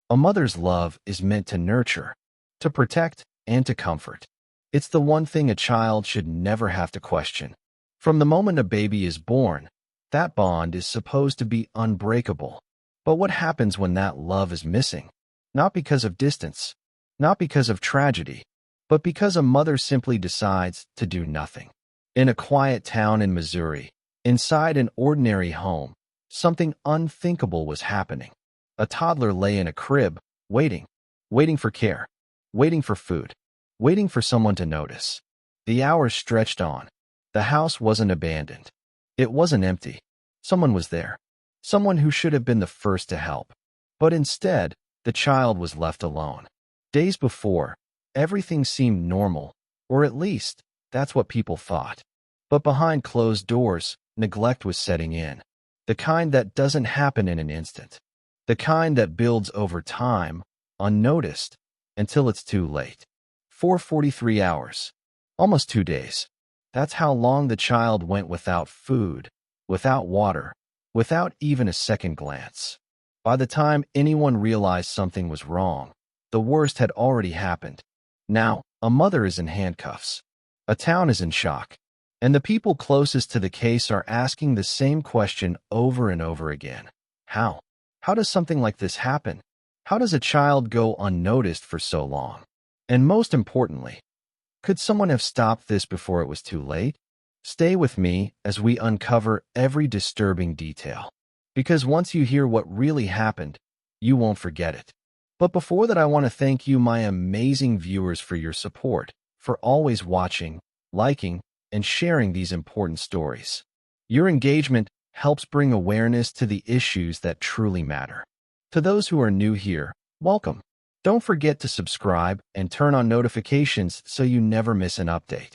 A mother's love is meant to nurture, to protect, and to comfort. It's the one thing a child should never have to question. From the moment a baby is born, that bond is supposed to be unbreakable. But what happens when that love is missing? Not because of distance, not because of tragedy, but because a mother simply decides to do nothing. In a quiet town in Missouri, inside an ordinary home, something unthinkable was happening. A toddler lay in a crib, waiting for care, waiting for food, waiting for someone to notice. The hours stretched on. The house wasn't abandoned. It wasn't empty. Someone was there. Someone who should have been the first to help. But instead, the child was left alone. Days before, everything seemed normal, or at least, that's what people thought. But behind closed doors, neglect was setting in. The kind that doesn't happen in an instant. The kind that builds over time, unnoticed, until it's too late. 443 hours. Almost 2 days. That's how long the child went without food, without water, without even a second glance. By the time anyone realized something was wrong, the worst had already happened. Now, a mother is in handcuffs. A town is in shock. And the people closest to the case are asking the same question over and over again. How? How does something like this happen? How does a child go unnoticed for so long? And most importantly, could someone have stopped this before it was too late? Stay with me as we uncover every disturbing detail. Because once you hear what really happened, you won't forget it. But before that, I want to thank you, my amazing viewers, for your support, for always watching, liking, and sharing these important stories. Your engagement helps bring awareness to the issues that truly matter. To those who are new here, welcome. Don't forget to subscribe and turn on notifications so you never miss an update.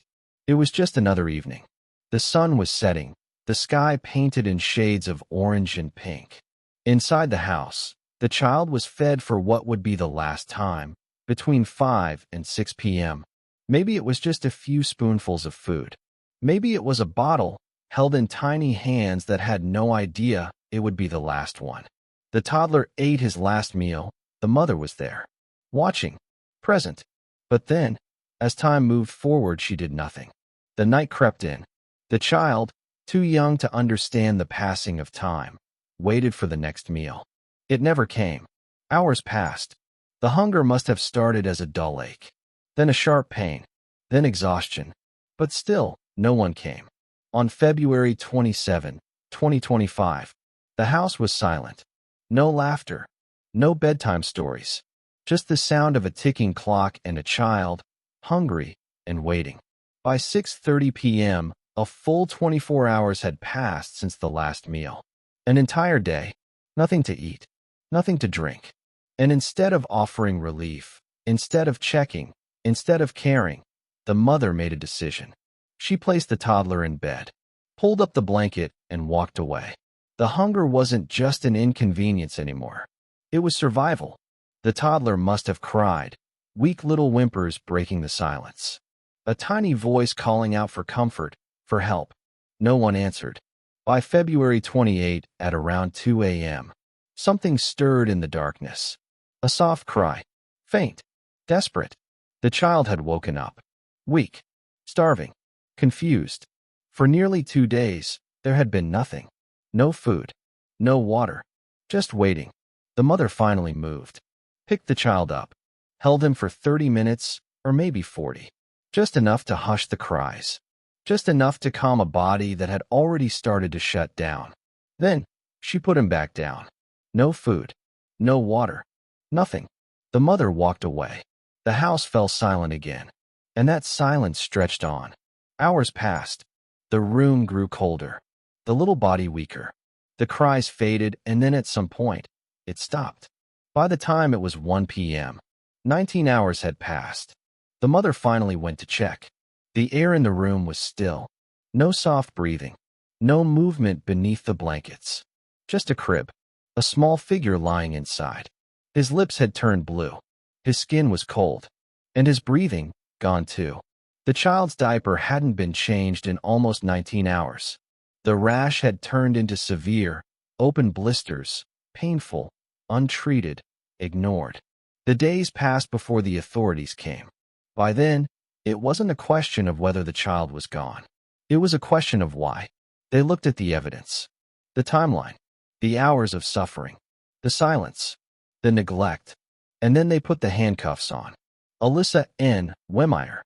It was just another evening. The sun was setting, the sky painted in shades of orange and pink. Inside the house, the child was fed for what would be the last time, between 5 and 6 p.m. Maybe it was just a few spoonfuls of food. Maybe it was a bottle held in tiny hands that had no idea it would be the last one. The toddler ate his last meal. The mother was there, watching, present. But then, as time moved forward, she did nothing. The night crept in. The child, too young to understand the passing of time, waited for the next meal. It never came. Hours passed. The hunger must have started as a dull ache, then a sharp pain, then exhaustion. But still, no one came. On February 27, 2025, the house was silent. No laughter, no bedtime stories, just the sound of a ticking clock and a child, hungry and waiting. By 6:30 p.m., a full 24 hours had passed since the last meal. An entire day, nothing to eat, nothing to drink. And instead of offering relief, instead of checking, instead of caring, the mother made a decision. She placed the toddler in bed, pulled up the blanket, and walked away. The hunger wasn't just an inconvenience anymore. It was survival. The toddler must have cried, weak little whimpers breaking the silence. A tiny voice calling out for comfort, for help. No one answered. By February 28, at around 2 a.m., something stirred in the darkness. A soft cry, faint, desperate. The child had woken up, weak, starving, confused. For nearly 2 days, there had been nothing. No food, no water, just waiting. The mother finally moved, picked the child up, held him for 30 minutes, or maybe 40. Just enough to hush the cries. Just enough to calm a body that had already started to shut down. Then, she put him back down. No food, no water, nothing. The mother walked away. The house fell silent again. And that silence stretched on. Hours passed. The room grew colder. The little body weaker. The cries faded, and then at some point, it stopped. By the time it was 1 p.m., 19 hours had passed. The mother finally went to check. The air in the room was still. No soft breathing. No movement beneath the blankets. Just a crib. A small figure lying inside. His lips had turned blue. His skin was cold. And his breathing, gone too. The child's diaper hadn't been changed in almost 19 hours. The rash had turned into severe, open blisters, painful, untreated, ignored. The days passed before the authorities came. By then, it wasn't a question of whether the child was gone. It was a question of why. They looked at the evidence, the timeline, the hours of suffering, the silence, the neglect, and then they put the handcuffs on. Alyssa N. Wehmeyer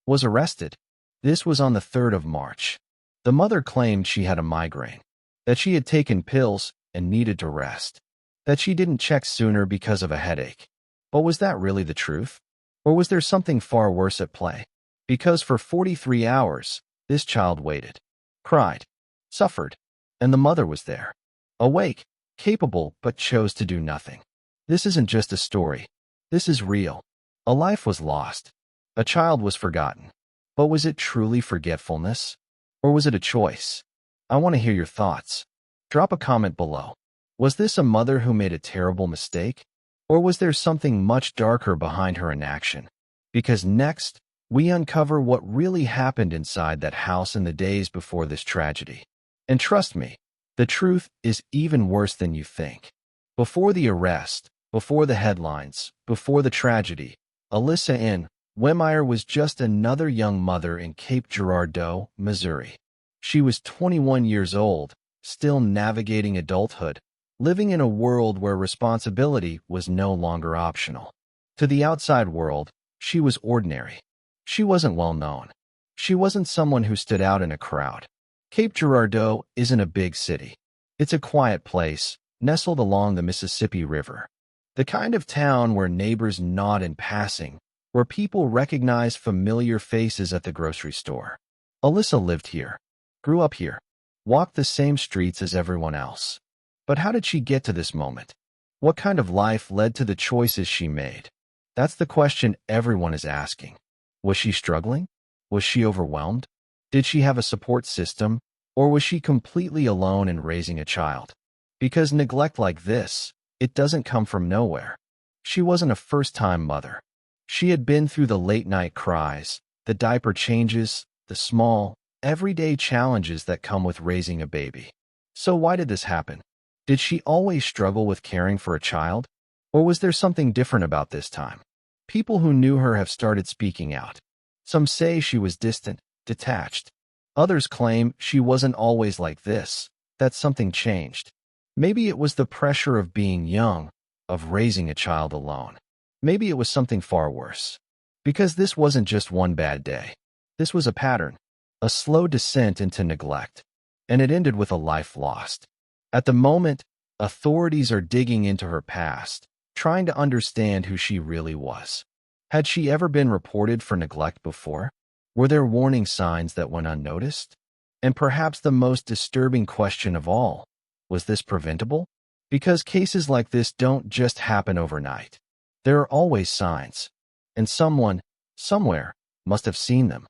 was arrested. This was on the 3rd of March. The mother claimed she had a migraine, that she had taken pills and needed to rest, that she didn't check sooner because of a headache. But was that really the truth? Or was there something far worse at play? Because for 43 hours, this child waited, cried, suffered, and the mother was there, awake, capable, but chose to do nothing. This isn't just a story. This is real. A life was lost. A child was forgotten. But was it truly forgetfulness? Or was it a choice? I want to hear your thoughts. Drop a comment below. Was this a mother who made a terrible mistake? Or was there something much darker behind her inaction? Because next, we uncover what really happened inside that house in the days before this tragedy. And trust me, the truth is even worse than you think. Before the arrest, before the headlines, before the tragedy, Alyssa N. Wehmeyer was just another young mother in Cape Girardeau, Missouri. She was 21 years old, still navigating adulthood, living in a world where responsibility was no longer optional. To the outside world, she was ordinary. She wasn't well known. She wasn't someone who stood out in a crowd. Cape Girardeau isn't a big city. It's a quiet place, nestled along the Mississippi River. The kind of town where neighbors nod in passing, where people recognize familiar faces at the grocery store. Alyssa lived here, grew up here, walked the same streets as everyone else. But how did she get to this moment? What kind of life led to the choices she made? That's the question everyone is asking. Was she struggling? Was she overwhelmed? Did she have a support system? Or was she completely alone in raising a child? Because neglect like this, it doesn't come from nowhere. She wasn't a first-time mother. She had been through the late-night cries, the diaper changes, the small, everyday challenges that come with raising a baby. So why did this happen? Did she always struggle with caring for a child? Or was there something different about this time? People who knew her have started speaking out. Some say she was distant, detached. Others claim she wasn't always like this, that something changed. Maybe it was the pressure of being young, of raising a child alone. Maybe it was something far worse. Because this wasn't just one bad day. This was a pattern, a slow descent into neglect. And it ended with a life lost. At the moment, authorities are digging into her past, trying to understand who she really was. Had she ever been reported for neglect before? Were there warning signs that went unnoticed? And perhaps the most disturbing question of all, was this preventable? Because cases like this don't just happen overnight. There are always signs, and someone, somewhere, must have seen them.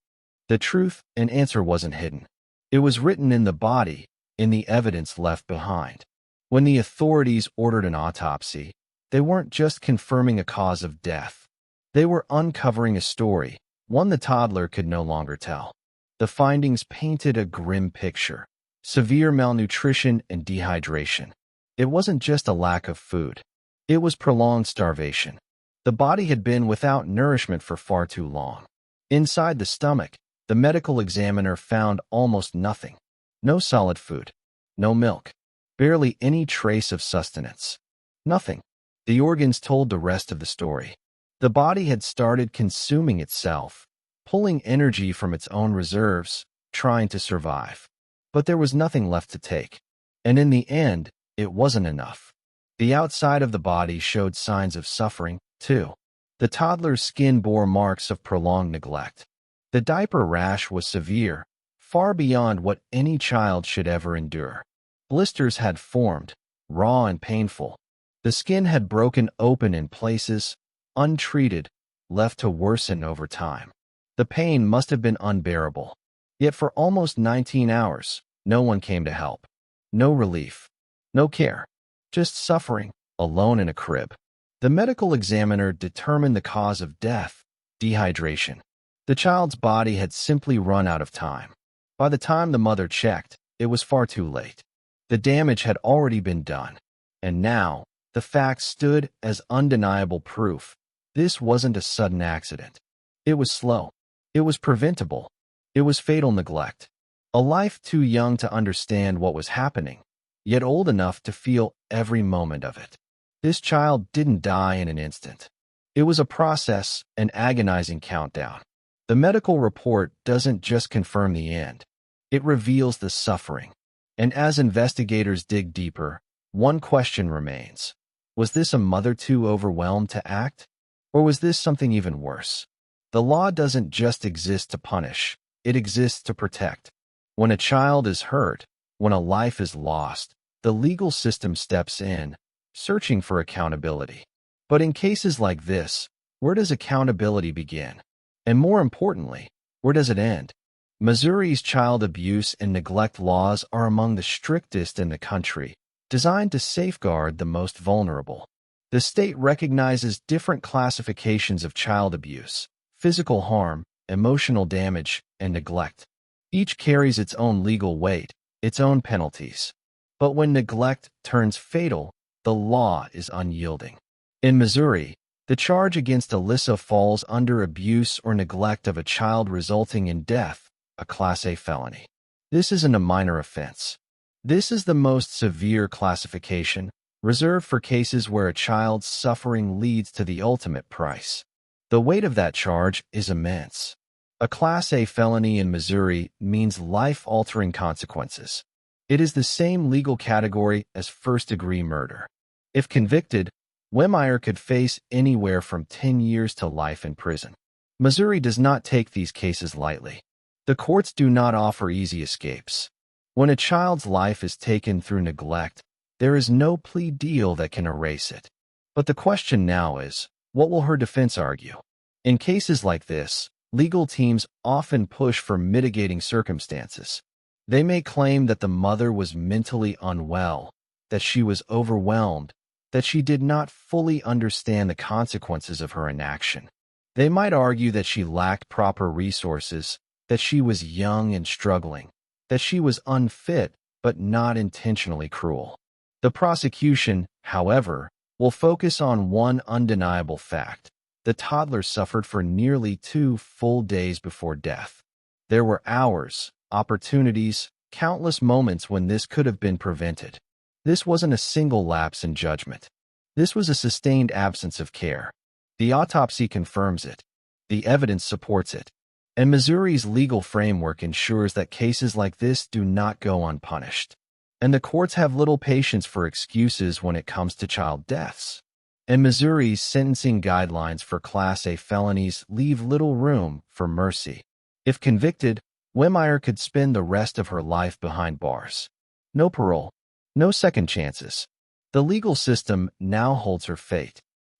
The truth and answer wasn't hidden. It was written in the body, in the evidence left behind. When the authorities ordered an autopsy, they weren't just confirming a cause of death. They were uncovering a story, one the toddler could no longer tell. The findings painted a grim picture: severe malnutrition and dehydration. It wasn't just a lack of food. It was prolonged starvation. The body had been without nourishment for far too long. Inside the stomach, the medical examiner found almost nothing. No solid food. No milk. Barely any trace of sustenance. Nothing. The organs told the rest of the story. The body had started consuming itself, pulling energy from its own reserves, trying to survive. But there was nothing left to take. And in the end, it wasn't enough. The outside of the body showed signs of suffering, too. The toddler's skin bore marks of prolonged neglect. The diaper rash was severe, far beyond what any child should ever endure. Blisters had formed, raw and painful. The skin had broken open in places, untreated, left to worsen over time. The pain must have been unbearable. Yet for almost 19 hours, no one came to help. No relief. No care. Just suffering, alone in a crib. The medical examiner determined the cause of death: dehydration. The child's body had simply run out of time. By the time the mother checked, it was far too late. The damage had already been done. And now, The facts stood as undeniable proof. This wasn't a sudden accident. It was slow. It was preventable. It was fatal neglect. A life too young to understand what was happening, yet old enough to feel every moment of it. This child didn't die in an instant. It was a process, an agonizing countdown. The medical report doesn't just confirm the end. It reveals the suffering. And as investigators dig deeper, one question remains. Was this a mother too overwhelmed to act? Or was this something even worse? The law doesn't just exist to punish. It exists to protect. When a child is hurt, when a life is lost, the legal system steps in, searching for accountability. But in cases like this, where does accountability begin? And more importantly, where does it end? Missouri's child abuse and neglect laws are among the strictest in the country, designed to safeguard the most vulnerable. The state recognizes different classifications of child abuse: physical harm, emotional damage, and neglect. Each carries its own legal weight, its own penalties. But when neglect turns fatal, the law is unyielding. In Missouri, the charge against Alyssa falls under abuse or neglect of a child resulting in death, a Class A felony. This isn't a minor offense. This is the most severe classification, reserved for cases where a child's suffering leads to the ultimate price. The weight of that charge is immense. A Class A felony in Missouri means life-altering consequences. It is the same legal category as first-degree murder. If convicted, Wehmeyer could face anywhere from 10 years to life in prison. Missouri does not take these cases lightly. The courts do not offer easy escapes. When a child's life is taken through neglect, there is no plea deal that can erase it. But the question now is, what will her defense argue? In cases like this, legal teams often push for mitigating circumstances. They may claim that the mother was mentally unwell, that she was overwhelmed, that she did not fully understand the consequences of her inaction. They might argue that she lacked proper resources, that she was young and struggling, that she was unfit but not intentionally cruel. The prosecution, however, will focus on one undeniable fact. The toddler suffered for nearly 2 full days before death. There were hours, opportunities, countless moments when this could have been prevented. This wasn't a single lapse in judgment. This was a sustained absence of care. The autopsy confirms it. The evidence supports it. And Missouri's legal framework ensures that cases like this do not go unpunished. And the courts have little patience for excuses when it comes to child deaths. And Missouri's sentencing guidelines for Class A felonies leave little room for mercy. If convicted, Wehmeyer could spend the rest of her life behind bars. No parole, no second chances. The legal system now holds her fate.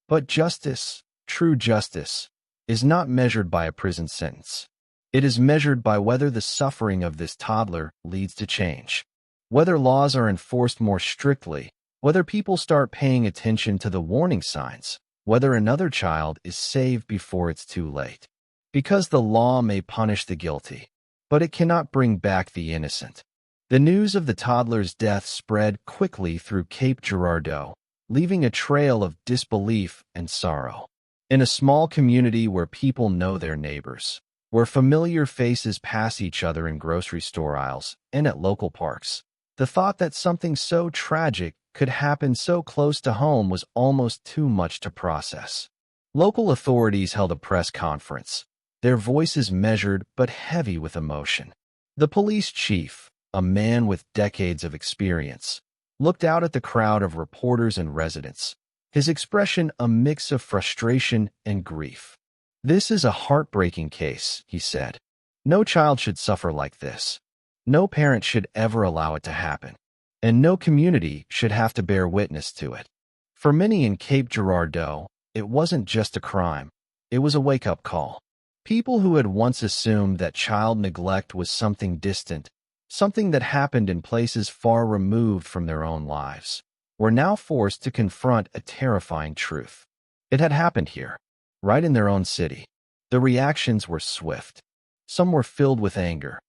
But justice, true justice, is not measured by a prison sentence. It is measured by whether the suffering of this toddler leads to change. Whether laws are enforced more strictly, whether people start paying attention to the warning signs, whether another child is saved before it's too late. Because the law may punish the guilty, but it cannot bring back the innocent. The news of the toddler's death spread quickly through Cape Girardeau, leaving a trail of disbelief and sorrow. In a small community where people know their neighbors, where familiar faces pass each other in grocery store aisles and at local parks, the thought that something so tragic could happen so close to home was almost too much to process. Local authorities held a press conference, their voices measured but heavy with emotion. The police chief, a man with decades of experience, looked out at the crowd of reporters and residents, his expression a mix of frustration and grief. "This is a heartbreaking case," he said. "No child should suffer like this. No parent should ever allow it to happen. And no community should have to bear witness to it." For many in Cape Girardeau, it wasn't just a crime. It was a wake-up call. People who had once assumed that child neglect was something distant, something that happened in places far removed from their own lives, were now forced to confront a terrifying truth. It had happened here, right in their own city. The reactions were swift. Some were filled with anger.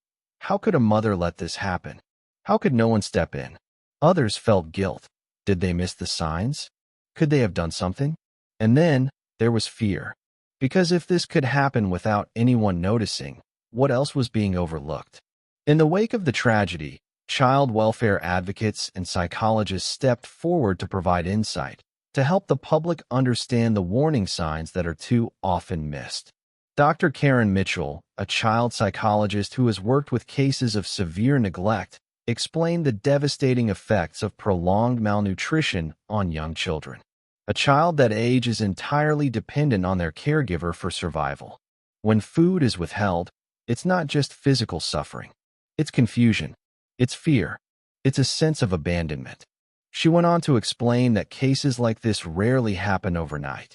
How could a mother let this happen? How could no one step in? Others felt guilt. Did they miss the signs? Could they have done something? And then there was fear. Because if this could happen without anyone noticing, what else was being overlooked? In the wake of the tragedy, child welfare advocates and psychologists stepped forward to provide insight, to help the public understand the warning signs that are too often missed. Dr. Karen Mitchell, a child psychologist who has worked with cases of severe neglect, explained the devastating effects of prolonged malnutrition on young children. A child that age is entirely dependent on their caregiver for survival. When food is withheld, it's not just physical suffering. It's confusion. It's fear. It's a sense of abandonment. She went on to explain that cases like this rarely happen overnight.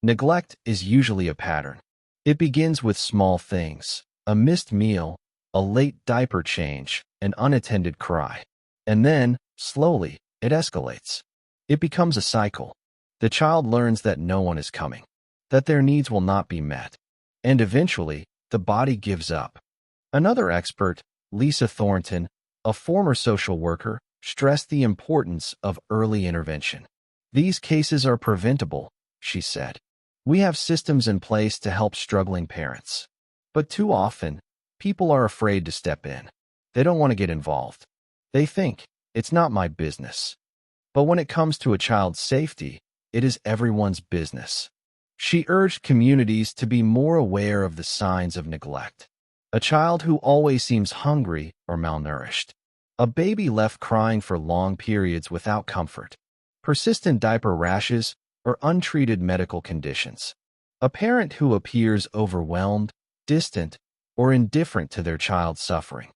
Neglect is usually a pattern. It begins with small things: a missed meal, a late diaper change, an unattended cry. And then, slowly, it escalates. It becomes a cycle. The child learns that no one is coming, that their needs will not be met, and eventually, the body gives up. Another expert, Lisa Thornton, a former social worker, stressed the importance of early intervention. These cases are preventable, she said. We have systems in place to help struggling parents. But too often, people are afraid to step in. They don't want to get involved. They think, it's not my business. But when it comes to a child's safety, it is everyone's business. She urged communities to be more aware of the signs of neglect. A child who always seems hungry or malnourished. A baby left crying for long periods without comfort. Persistent diaper rashes or untreated medical conditions. A parent who appears overwhelmed, distant, or indifferent to their child's suffering.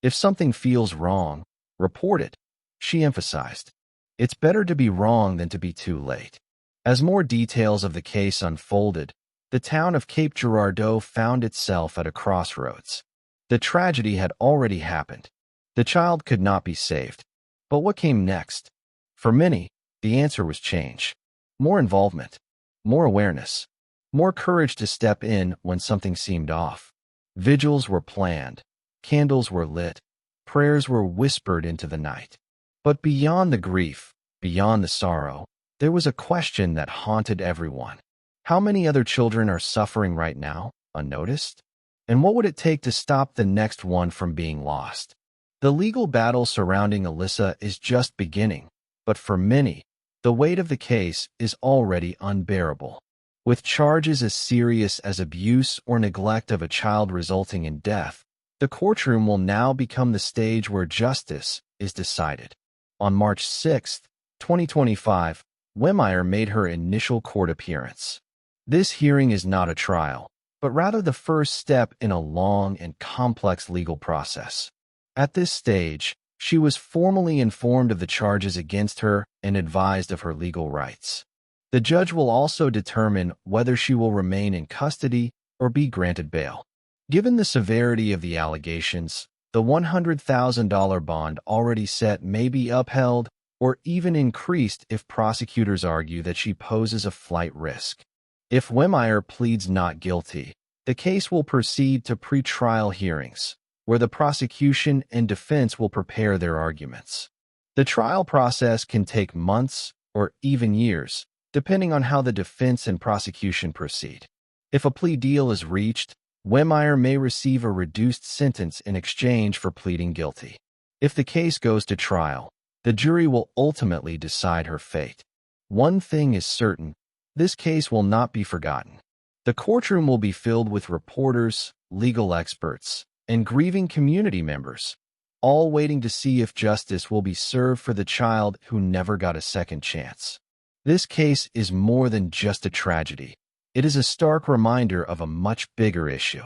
If something feels wrong, report it, she emphasized. It's better to be wrong than to be too late. As more details of the case unfolded, the town of Cape Girardeau found itself at a crossroads. The tragedy had already happened. The child could not be saved. But what came next? For many, the answer was change. More involvement, more awareness, more courage to step in when something seemed off. Vigils were planned, candles were lit, prayers were whispered into the night. But beyond the grief, beyond the sorrow, there was a question that haunted everyone. How many other children are suffering right now, unnoticed? And what would it take to stop the next one from being lost? The legal battle surrounding Alyssa is just beginning, but for many, the weight of the case is already unbearable. With charges as serious as abuse or neglect of a child resulting in death, the courtroom will now become the stage where justice is decided. On March 6, 2025, Wehmeyer made her initial court appearance. This hearing is not a trial, but rather the first step in a long and complex legal process. At this stage, she was formally informed of the charges against her and advised of her legal rights. The judge will also determine whether she will remain in custody or be granted bail. Given the severity of the allegations, the $100,000 bond already set may be upheld or even increased if prosecutors argue that she poses a flight risk. If Wehmeyer pleads not guilty, the case will proceed to pretrial hearings, where the prosecution and defense will prepare their arguments. The trial process can take months or even years, depending on how the defense and prosecution proceed. If a plea deal is reached, Wehmeyer may receive a reduced sentence in exchange for pleading guilty. If the case goes to trial, the jury will ultimately decide her fate. One thing is certain, this case will not be forgotten. The courtroom will be filled with reporters, legal experts, and grieving community members, all waiting to see if justice will be served for the child who never got a second chance. This case is more than just a tragedy. It is a stark reminder of a much bigger issue.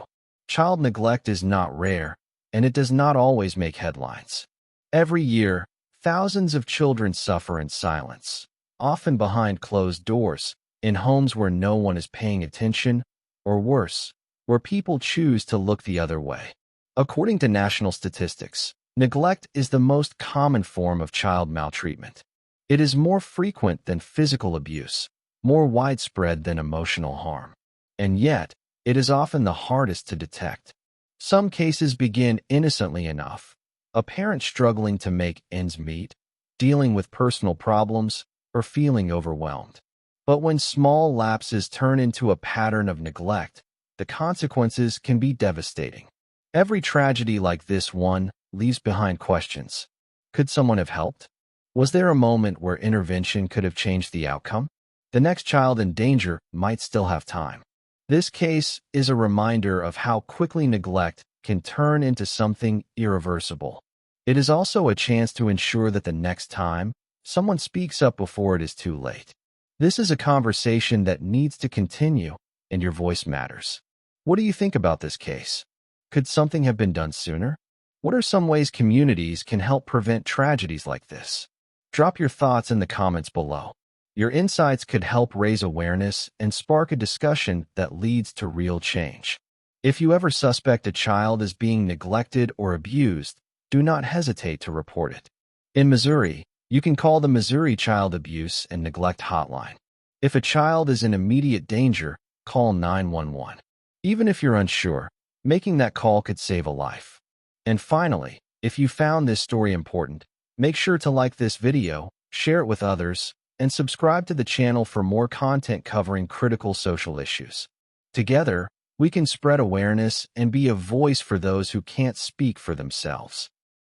Child neglect is not rare, and it does not always make headlines. Every year, thousands of children suffer in silence, often behind closed doors, in homes where no one is paying attention, or worse, where people choose to look the other way. According to national statistics, neglect is the most common form of child maltreatment. It is more frequent than physical abuse, more widespread than emotional harm. And yet, it is often the hardest to detect. Some cases begin innocently enough. A parent struggling to make ends meet, dealing with personal problems, or feeling overwhelmed. But when small lapses turn into a pattern of neglect, the consequences can be devastating. Every tragedy like this one leaves behind questions. Could someone have helped? Was there a moment where intervention could have changed the outcome? The next child in danger might still have time. This case is a reminder of how quickly neglect can turn into something irreversible. It is also a chance to ensure that the next time, someone speaks up before it is too late. This is a conversation that needs to continue, and your voice matters. What do you think about this case? Could something have been done sooner? What are some ways communities can help prevent tragedies like this? Drop your thoughts in the comments below. Your insights could help raise awareness and spark a discussion that leads to real change. If you ever suspect a child as being neglected or abused, do not hesitate to report it. In Missouri, you can call the Missouri Child Abuse and Neglect Hotline. If a child is in immediate danger, call 911. Even if you're unsure, making that call could save a life. And finally, if you found this story important, make sure to like this video, share it with others, and subscribe to the channel for more content covering critical social issues. Together, we can spread awareness and be a voice for those who can't speak for themselves.